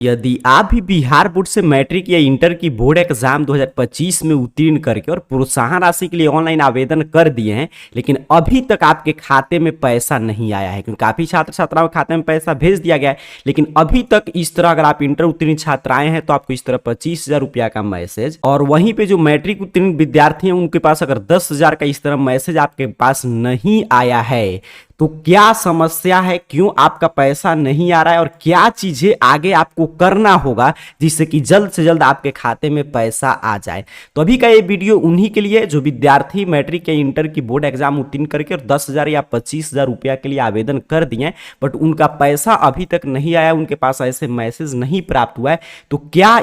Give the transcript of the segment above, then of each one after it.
यदि आप भी बिहार बोर्ड से मैट्रिक या इंटर की बोर्ड एग्जाम 2025 में उत्तीर्ण करके और प्रोत्साहन राशि के लिए ऑनलाइन आवेदन कर दिए हैं, लेकिन अभी तक आपके खाते में पैसा नहीं आया है, क्योंकि काफी छात्र छात्राओं के खाते में पैसा भेज दिया गया है, लेकिन अभी तक इस तरह अगर आप इंटर उत्तीर्ण छात्राएं हैं तो आपको इस तरह 25,000 रुपया का मैसेज, और वहीं पे जो मैट्रिक उत्तीर्ण विद्यार्थी हैं उनके पास अगर 10,000 का इस तरह मैसेज आपके पास नहीं आया है, तो क्या समस्या है, क्यों आपका पैसा नहीं आ रहा है और क्या चीजें आगे आपको करना होगा जिससे कि जल्द से जल्द आपके खाते में पैसा आ जाए। तो अभी का ये वीडियो उन्हीं के लिए जो विद्यार्थी मैट्रिक या इंटर की बोर्ड एग्जाम उत्तीर्ण करके और 10,000 या 25,000 रुपया के लिए आवेदन कर दिए, बट उनका पैसा अभी तक नहीं आया, उनके पास ऐसे मैसेज नहीं प्राप्त हुआ है। तो क्या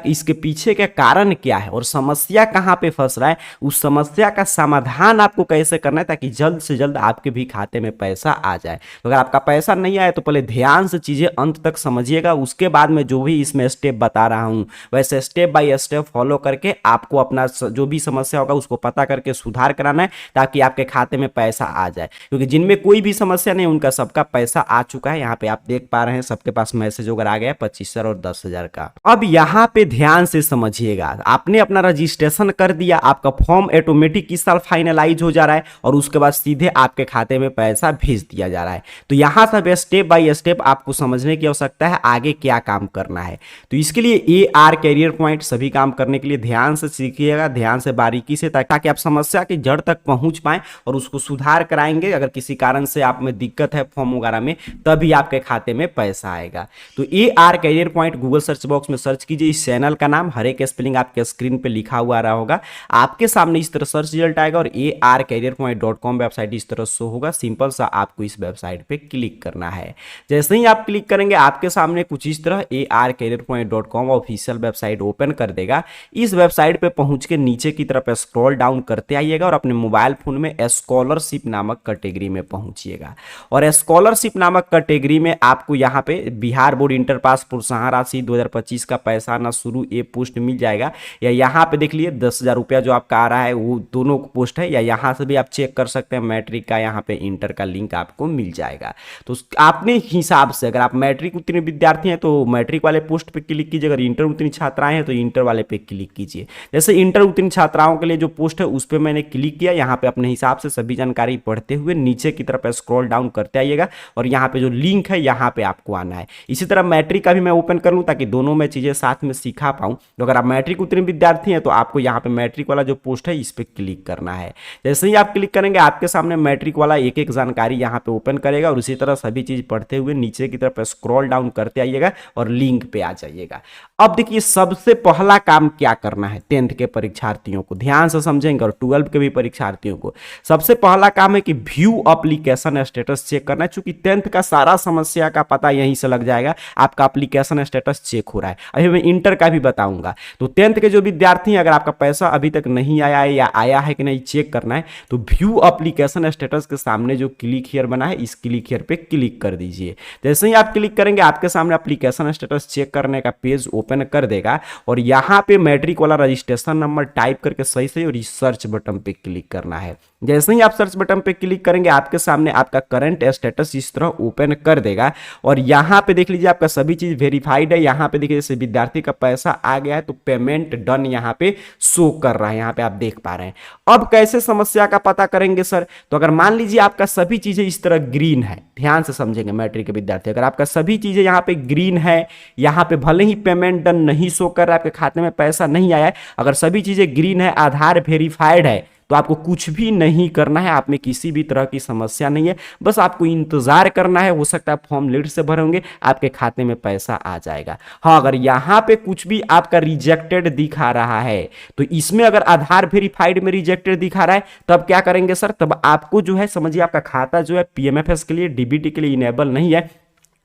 इसके पीछे का कारण क्या है और समस्या कहां पे फंस रहा है, उस समस्या का समाधान आपको कैसे करना है ताकि जल्द से जल्द आपके भी खाते में पैसा आ जाए। तो अगर आपका पैसा नहीं आए तो पहले ध्यान से चीजें अंत तक समझिएगा, उसके बाद में जो भी इसमें स्टेप बता रहा हूं वैसे स्टेप बाय स्टेप फॉलो करके आपको अपना जो भी समस्या होगा उसको पता करके सुधार कराना है ताकि आपके खाते में पैसा आ जाए। क्योंकि जिनमें कोई भी समस्या नहीं उनका सबका पैसा आ चुका है। यहाँ पे आप देख पा रहे हैं सबके पास मैसेज वगैरह आ गया 25,000 और 10,000 का। अब यहाँ पे ध्यान से समझिएगा, आपने अपना रजिस्ट्रेशन कर दिया, आपका फॉर्म ऑटोमेटिक इस साल फाइनलाइज हो जा रहा है और उसके बाद सीधे आपके खाते में पैसा भेज दिया जा रहा है। तो यहां सब स्टेप बाय स्टेप आपको समझने की आवश्यकता है आगे क्या काम करना है। तो इसके लिए AR कैरियर पॉइंट सभी काम करने के लिए ध्यान से सीखिएगा, ध्यान से बारीकी से, ताकि आप समस्या की जड़ तक पहुंच पाए और उसको सुधार कराएंगे। अगर किसी कारण से आप में दिक्कत है फॉर्म वगैरह में तभी आपके खाते में पैसा आएगा। तो AR career point Google search box में सर्च कीजिए। इस चैनल का नाम हर एक स्पेलिंग आपके स्क्रीन पे लिखा हुआ रहा होगा, आपके सामने इस तरह सर्च रिजल्ट आएगा और arcareerpoint.com वेबसाइट इस तरह शो होगा। सिंपल सा आपको इस वेबसाइट पे क्लिक करना है। जैसे ही आप क्लिक करेंगे आपके सामने कुछ इस तरह arcareerpoint.com ऑफिशियल वेबसाइट ओपन कर देगा। इस वेबसाइट पे पहुंच के नीचे की तरफ स्क्रॉल डाउन करते आइएगा और अपने मोबाइल फोन में स्कॉलरशिप नामक कैटेगरी में पहुंचिएगा। और स्कॉलरशिप नामक कैटेगरी में आपको यहाँ पे बिहार बोर्ड इंटर पास प्रोत्साहन राशि 2025 का पैसा आना शुरू ये पोस्ट मिल जाएगा। या यहाँ पे देख लिए 10,000 रुपया जो आपका आ रहा है वो दोनों पोस्ट है, या यहाँ से भी आप चेक कर सकते हैं मैट्रिक का, यहाँ पे इंटर का लिंक आपको मिल जाएगा। तो आपने हिसाब से अगर आप मैट्रिक उत्तीर्ण विद्यार्थी हैं तो मैट्रिक वाले पोस्ट पे क्लिक कीजिए, अगर इंटर उत्तीर्ण छात्राएं हैं तो इंटर वाले पे क्लिक कीजिए। जैसे इंटर उत्तीर्ण छात्राओं के लिए जो पोस्ट है उस पर मैंने क्लिक किया, यहाँ पे अपने हिसाब से सभी जानकारी पढ़ते हुए नीचे की तरफ स्क्रॉल डाउन करते आइएगा और यहाँ पे जो लिंक है यहाँ पे आपको आना है। इसी तरह मैट्रिक का भी मैं ओपन कर लूँ ताकि दोनों में चीजें साथ में सिखा पाऊँ। तो अगर आप मैट्रिक उत्तीर्ण विद्यार्थी हैं तो आपको यहाँ पे मैट्रिक वाला जो पोस्ट है इस पे क्लिक करना है। जैसे ही आप क्लिक करेंगे आपके सामने मैट्रिक वाला एक एक जानकारी यहाँ पे ओपन करेगा और उसी तरह सभी चीज पढ़ते हुए नीचे की तरफ स्क्रॉल डाउन करते आइएगा और लिंक पे आ जाइएगा। अब देखिए सबसे पहला काम क्या करना है 10th के परीक्षार्थियों को, ध्यान से समझेंगे, और 12th के भी परीक्षार्थियों को सबसे पहला काम है कि व्यू एप्लीकेशन स्टेटस चेक करना है। चूंकि 10th का सारा समस्या का पता यहीं से लग जाएगा, आपका एप्लीकेशन स्टेटस चेक हो रहा है। अभी मैं इंटर का भी बताऊंगा। तो 10th के जो विद्यार्थी हैं अगर आपका पैसा अभी तक नहीं आया है या आया है कि नहीं चेक करना है तो व्यू एप्लीकेशन स्टेटस के सामने जो क्लिक हियर बना है इस क्लिक हियर पे क्लिक कर दीजिए। जैसे ही आप क्लिक करेंगे आपके सामने एप्लीकेशन स्टेटस चेक करने का पेज ओपन कर देगा और यहां पे मैट्रिक वाला रजिस्ट्रेशन नंबर टाइप करके सही से और इस सर्च बटन पे क्लिक करना है। जैसे ही आप सर्च बटन पे क्लिक करेंगे आपके सामने आपका करंट स्टेटस इस तरह ओपन कर देगा और यहां पे देख लीजिए आपका सभी चीज वेरीफाइड है। यहां पे देखिए जैसे विद्यार्थी का पैसा आ गया है तो पेमेंट डन यहां पे शो कर रहा है, यहां पे आप देख पा रहे हैं। अब कैसे समस्या का पता करेंगे सर? तो अगर मान लीजिए आपका सभी चीजें इस तरह ग्रीन है, ध्यान से समझेंगे मैट्रिक के विद्यार्थी, अगर आपका सभी चीजें यहां पे ग्रीन है, यहां पे भले ही पेमेंट डन नहीं शो कर रहा है, आपके खाते में पैसा नहीं आया है, अगर सभी चीजें ग्रीन है, आधार वेरीफाइड है, तो आपको कुछ भी नहीं करना है। आप में किसी भी तरह की समस्या नहीं है, बस आपको इंतजार करना है। हो सकता है फॉर्म लेट से भरे होंगे, आपके खाते में पैसा आ जाएगा। हाँ, अगर यहां पे कुछ भी आपका रिजेक्टेड दिखा रहा है तो इसमें अगर आधार वेरीफाइड में रिजेक्टेड दिखा रहा है तब क्या करेंगे सर? तब आपको जो है समझिए आपका खाता जो है PMFS के लिए DBT के लिए इनेबल नहीं है,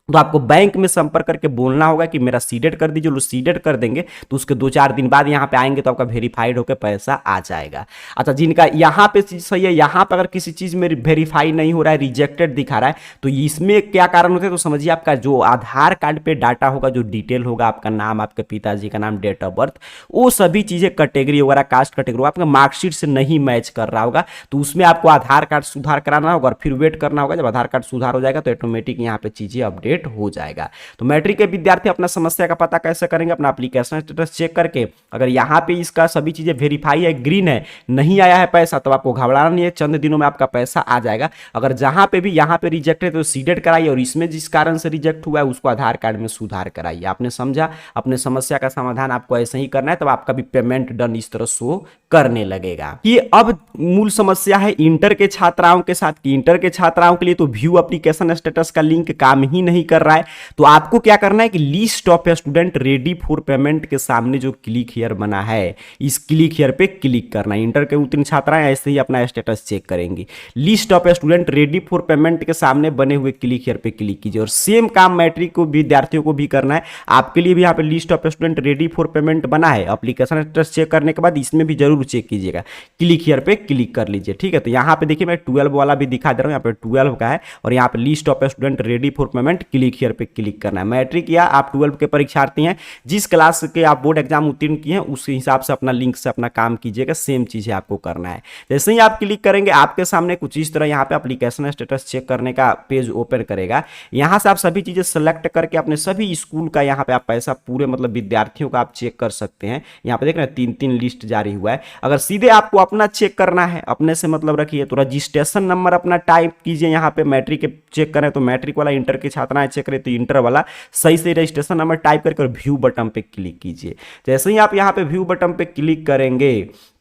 तो आपको बैंक में संपर्क करके बोलना होगा कि मेरा सीडेड कर दीजिए। लोग सीडेड कर देंगे तो उसके 2-4 दिन बाद यहाँ पे आएंगे तो आपका वेरीफाइड होकर पैसा आ जाएगा। अच्छा, जिनका यहाँ पे चीज सही है, यहाँ पे अगर किसी चीज में वेरीफाई नहीं हो रहा है, रिजेक्टेड दिखा रहा है, तो इसमें क्या कारण होता है? तो समझिए आपका जो आधार कार्ड पे डाटा होगा, जो डिटेल होगा, आपका नाम, आपके पिताजी का नाम, डेट ऑफ बर्थ, वो सभी चीजें कैटेगरी वगैरह, कास्ट कैटेगरी आपका मार्कशीट से नहीं मैच कर रहा होगा, तो उसमें आपको आधार कार्ड सुधार कराना होगा और फिर वेट करना होगा। जब आधार कार्ड सुधार हो जाएगा तो ऑटोमेटिक यहाँ पे चीजें अपडेट जनरेट हो जाएगा। तो मैट्रिक के विद्यार्थी अपना समस्या का पता कैसे करेंगे, अपना एप्लीकेशन स्टेटस चेक करके अगर यहाँ पे इसका सभी चीजें वेरीफाई है, ग्रीन है, नहीं आया है पैसा, तो आपको घबराना नहीं है, चंद दिनों में आपका पैसा आ जाएगा। अगर जहां पे भी यहाँ पे रिजेक्ट है तो सीडेड कराइए, और इसमें जिस कारण से रिजेक्ट हुआ है उसको आधार कार्ड में सुधार कराइए। आपने समझा, अपने समस्या का समाधान आपको ऐसे ही करना है, तब आपका भी पेमेंट डन इस तरह शो करने लगेगा। ये अब मूल समस्या है इंटर के छात्राओं के साथ कि इंटर के छात्राओं के लिए तो व्यू एप्लीकेशन स्टेटस का लिंक काम ही नहीं कर रहा है। तो आपको क्या करना है कि list of student ready for payment के सामने जो क्लिक हियर बना है, इस क्लिक हियर पे क्लिक करना है। इंटर के उत्तीर्ण छात्राएं ऐसे ही अपना स्टेटस चेक करेंगी। List of student ready for payment के सामने बने हुए क्लिक हियर पे क्लिक कीजिए। और सेम काम मैट्रिक को विद्यार्थियों को भी करना है। आपके लिए भी यहाँ पे list of student ready for payment बना है, एप्लीकेशन स्टेटस चेक करने के बाद इसमें भी जरूर चेक कीजिएगा। क्लिक हियर पे क्लिक कर लीजिए, ठीक है। तो यहाँ पे देखिए मैं 12 वाला भी दिखा दे रहा हूँ, यहाँ पे 12 का है, और यहाँ पे list of student ready for payment click here पे क्लिक करना है। मैट्रिक या आप 12 के परीक्षार्थी हैं, जिस क्लास के आप बोर्ड एग्जाम उत्तीर्ण किए हैं उस हिसाब से अपना लिंक से अपना काम कीजिएगा। सेम चीज है आपको करना है। जैसे ही आप क्लिक करेंगे आपके सामने कुछ इस तरह यहाँ पे एप्लीकेशन स्टेटस चेक करने का पेज ओपन करेगा। यहाँ से आप सभी चीजें सेलेक्ट करके अपने सभी स्कूल का यहाँ पे आप पैसा पूरे मतलब विद्यार्थियों का आप चेक कर सकते हैं। यहाँ पे देख रहे हैं 3-3 लिस्ट जारी हुआ है। अगर सीधे आपको अपना चेक करना है, अपने से मतलब रखिए, तो रजिस्ट्रेशन नंबर अपना टाइप कीजिए। यहाँ पे मैट्रिक के चेक करें तो मैट्रिक वाला, इंटर के छात्राएं चेक करें तो इंटर वाला, सही से रजिस्ट्रेशन नंबर टाइप करके और व्यू बटन पे क्लिक कीजिए। जैसे ही आप यहाँ पे व्यू बटन पे क्लिक करेंगे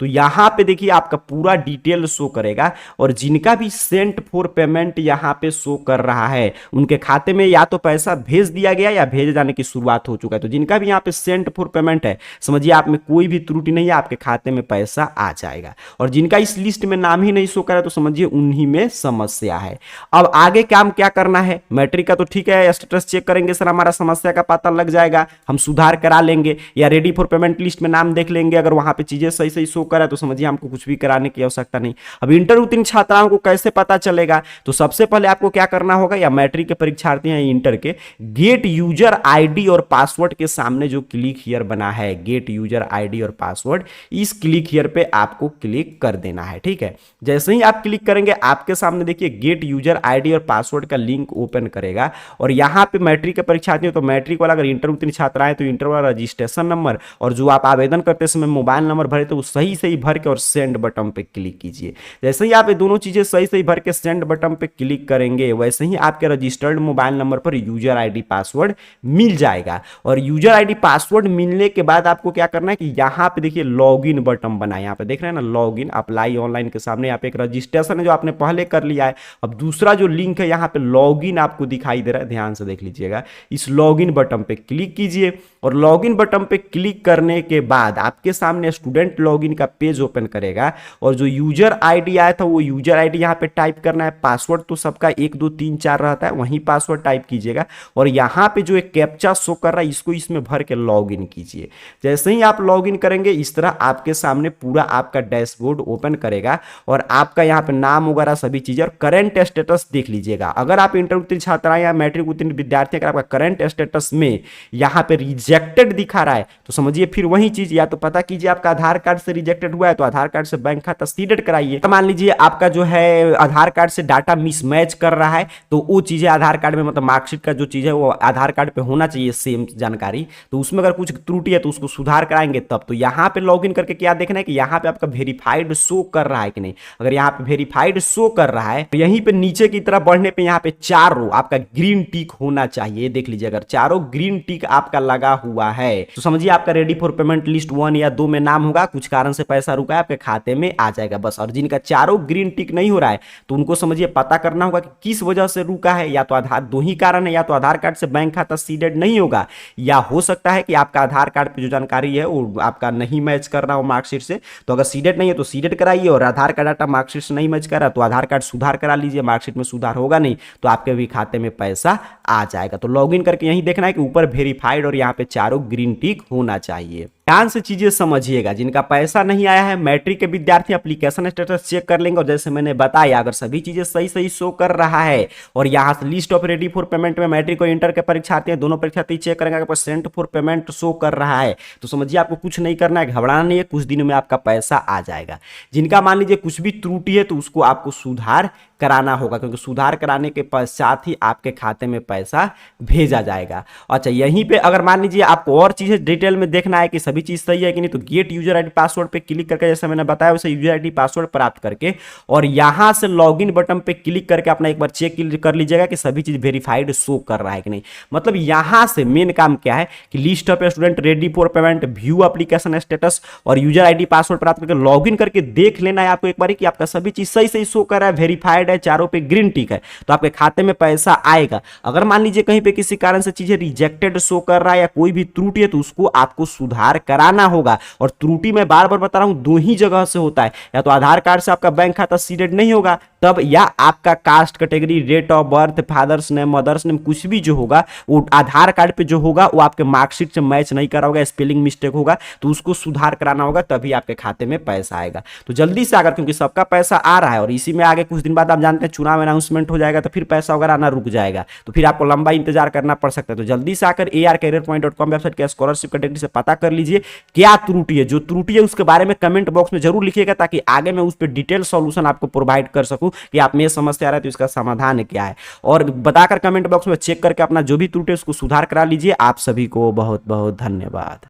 तो यहाँ पे देखिए आपका पूरा डिटेल शो करेगा, और जिनका भी सेंट फॉर पेमेंट यहाँ पे शो कर रहा है उनके खाते में या तो पैसा भेज दिया गया या भेजे जाने की शुरुआत हो चुका है। तो जिनका भी यहाँ पे सेंट फॉर पेमेंट है, समझिए आप में कोई भी त्रुटि नहीं है, आपके खाते में पैसा आ जाएगा। और जिनका इस लिस्ट में नाम ही नहीं शो करा तो समझिए उन्हीं में समस्या है। अब आगे काम क्या करना है, मैट्रिक का तो ठीक है, स्टेटस चेक करेंगे सर, हमारा समस्या का पता लग जाएगा, हम सुधार करा लेंगे, या रेडी फॉर पेमेंट लिस्ट में नाम देख लेंगे, अगर वहां पे चीजें सही सही शो करा तो समझिए हमको कुछ भी कराने की आवश्यकता नहीं। अब इंटर उत्तीर्ण छात्राओं को कैसे पता चलेगा, तो सबसे पहले आपको क्या करना होगा, या मैट्रिक के परीक्षार्थी हैं इंटर के, गेट यूजर आईडी और पासवर्ड के सामने जो क्लिक हियर बना है, गेट यूजर आईडी और पासवर्ड, इस क्लिक हियर पे आपको क्लिक कर देना है, ठीक है। जैसे ही आप क्लिक करेंगे आपके सामने देखिए गेट यूजर आईडी और पासवर्ड का लिंक ओपन करेगा, और यहां पे मैट्रिक के परीक्षार्थी हो तो मैट्रिक वाला, अगर इंटर उत्तीर्ण छात्र है तो इंटर वाला रजिस्ट्रेशन नंबर, और जो आप आवेदन करते समय मोबाइल नंबर भरे तो सही सही भर के और सेंड बटन पे क्लिक कीजिए। जैसे ही आप ये दोनों चीजें सही सही भर के सेंड बटन पे क्लिक करेंगे, वैसे ही आपके रजिस्टर्ड मोबाइल नंबर पर यूजर आईडी पासवर्ड मिल जाएगा। और यूजर आईडी पासवर्ड मिलने के बाद आपको क्या करना है कि यहाँ पे देखिए लॉगिन बटन बना है, यहाँ पे देख रहे हैं ना लॉगिन, अप्लाई ऑनलाइन के सामने यहाँ पे एक रजिस्ट्रेशन है जो आपने पहले कर लिया है। अब दूसरा जो लिंक है यहाँ पे लॉगिन आपको दिखाई दे रहा है, ध्यान से देख लीजिएगा। इस लॉगिन बटन पे क्लिक कीजिए, और लॉगिन बटन पे क्लिक करने के बाद आपके सामने स्टूडेंट लॉगिन का पेज ओपन करेगा, और जो यूजर आईडी आया था वो यूजर आईडी यहाँ पे टाइप करना है। पासवर्ड तो सबका 1 2 3 4 रहता है, वहीं पासवर्ड टाइप कीजिएगा, और यहाँ पे जो एक कैप्चा शो कर रहा है इसको इसमें भर के लॉगिन कीजिए। जैसे ही आप लॉगिन करेंगे इस तरह आपके सामने पूरा आपका डैशबोर्ड ओपन करेगा, और आपका यहाँ पे नाम वगैरह सभी चीजें और करंट स्टेटस देख लीजिएगा। अगर आप इंटर उत्तीर्ण छात्र या मैट्रिक उत्तीर्ण विद्यार्थी, अगर आपका करंट स्टेटस में यहाँ पे रिजेक्टेड दिखा रहा है तो समझिए फिर वही चीज, या तो पता कीजिए आपका आधार कार्ड से रिजेक्टेड हुआ है तो आधार कार्ड से बैंक खाता सीडेड कराइए। तो मान लीजिए आपका जो है आधार कार्ड से डाटा मिसमैच कर रहा है तो वो चीजें आधार कार्ड में, मतलब मार्कशीट का जो चीज है वो आधार कार्ड पे होना चाहिए सेम जानकारी, तो उसमें अगर कुछ त्रुटि है तो उसको सुधार कराएंगे तब। तो यहाँ पे लॉगिन करके क्या देखना है कि यहाँ पे आपका वेरीफाइड शो कर रहा है कि नहीं। अगर यहाँ पे वेरीफाइड शो कर रहा है तो यहीं पे नीचे की तरफ बढ़ने पे यहाँ पे 4 रो आपका ग्रीन टिक होना चाहिए, देख लीजिए। अगर चारों ग्रीन टिक आपका लगा हुआ है तो समझिए आपका रेडी फॉर पेमेंट लिस्ट 1 या 2 में नाम होगा, कुछ कारण से पैसा रुका है आपके खाते में आ जाएगा बस। और जिनका चारों ग्रीन टिक नहीं हो रहा है तो उनको समझिए पता करना होगा कि किस वजह से रुका है, या तो आधार, 2 ही कारण है, या तो आधार कार्ड से बैंक खाता सीडेड नहीं होगा, या हो सकता है कि आपका आधार कार्ड पे जो जानकारी है वो आपका नहीं मैच कर रहा हो मार्कशीट से। तो अगर सीडेड नहीं है तो सीडेड कराइए, और आधार कार्ड डाटा मार्कशीट से नहीं मैच कर रहा तो आधार कार्ड सुधार करा लीजिए, मार्कशीट में सुधार होगा नहीं तो आपके भी खाते में पैसा आ जाएगा। तो लॉगिन करके यही देखना है कि ऊपर वेरीफाइड और यहाँ पे चारों ग्रीन टिक होना चाहिए। ध्यान से चीजें समझिएगा। जिनका पैसा नहीं आया है मैट्रिक के विद्यार्थी एप्लीकेशन स्टेटस चेक कर लेंगे, और जैसे मैंने बताया अगर सभी चीजें सही सही शो कर रहा है और यहाँ से list of ready for payment में मैट्रिक और इंटर के परीक्षार्थी हैं, दोनों परीक्षार्थी चेक करेंगे अगर सेंट फॉर पेमेंट शो कर रहा है तो समझिए आपको कुछ नहीं करना है, घबराना नहीं है, कुछ दिनों में आपका पैसा आ जाएगा। जिनका मान लीजिए कुछ भी त्रुटि है तो उसको आपको सुधार कराना होगा, क्योंकि सुधार कराने के पश्चात ही आपके खाते में पैसा पैसा भेजा जाएगा। अच्छा, यहीं पे अगर मान लीजिए आपको और चीज़ें डिटेल में देखना है कि सभी चीज़ सही है कि नहीं, तो गेट यूजर आईडी पासवर्ड पे क्लिक करके, जैसे मैंने बताया वैसे यूजर आईडी पासवर्ड प्राप्त करके और यहां से लॉगिन बटन पे क्लिक करके अपना एक बार चेक कर लीजिएगा कि सभी चीज़ वेरीफाइड शो कर रहा है कि नहीं। मतलब यहां से मेन काम क्या है कि list of student ready for payment, view application status और यूजर आईडी पासवर्ड प्राप्त करके लॉगिन करके देख लेना है आपको एक बार कि आपका सभी चीज सही सही शो कर रहा है, वेरीफाइड है, चारों पे ग्रीन टिक है, तो आपके खाते में पैसा आएगा। अगर मान लीजिए कहीं पे किसी कारण से चीजें रिजेक्टेड शो कर रहा है या कोई भी त्रुटि है तो उसको आपको सुधार कराना होगा। और त्रुटि मैं बार बार बता रहा हूं दो ही जगह से होता है, या तो आधार कार्ड से आपका बैंक खाता सीडेड नहीं होगा तब, या आपका caste category, date of birth, father's name, mother's name, कुछ भी जो होगा वो आधार कार्ड पे जो होगा वो आपके मार्कशीट से मैच नहीं करा होगा, स्पेलिंग मिस्टेक होगा, तो उसको सुधार कराना होगा, तभी आपके खाते में पैसा आएगा। तो जल्दी से अगर, क्योंकि सबका पैसा आ रहा है और इसी में आगे कुछ दिन बाद आप जानते हैं चुनाव अनाउंसमेंट हो जाएगा तो फिर पैसा वगैरह आना रुक जाएगा, तो फिर आपको लंबा इंतजार करना पड़ सकता है। तो जल्दी से आकर arcareerpoint.com वेबसाइट के स्कॉलरशिप कैटेगरी से पता कर लीजिए क्या त्रुटि है। जो त्रुटि है उसके बारे में कमेंट बॉक्स में जरूर लिखिएगा ताकि आगे मैं उस पर डिटेल सॉल्यूशन आपको प्रोवाइड कर सकूं कि आप में समस्या आ रहा है तो इसका समाधान क्या है, और बताकर कमेंट बॉक्स में चेक करके अपना जो भी त्रुटि है उसको सुधार करा लीजिए। आप सभी को बहुत बहुत धन्यवाद।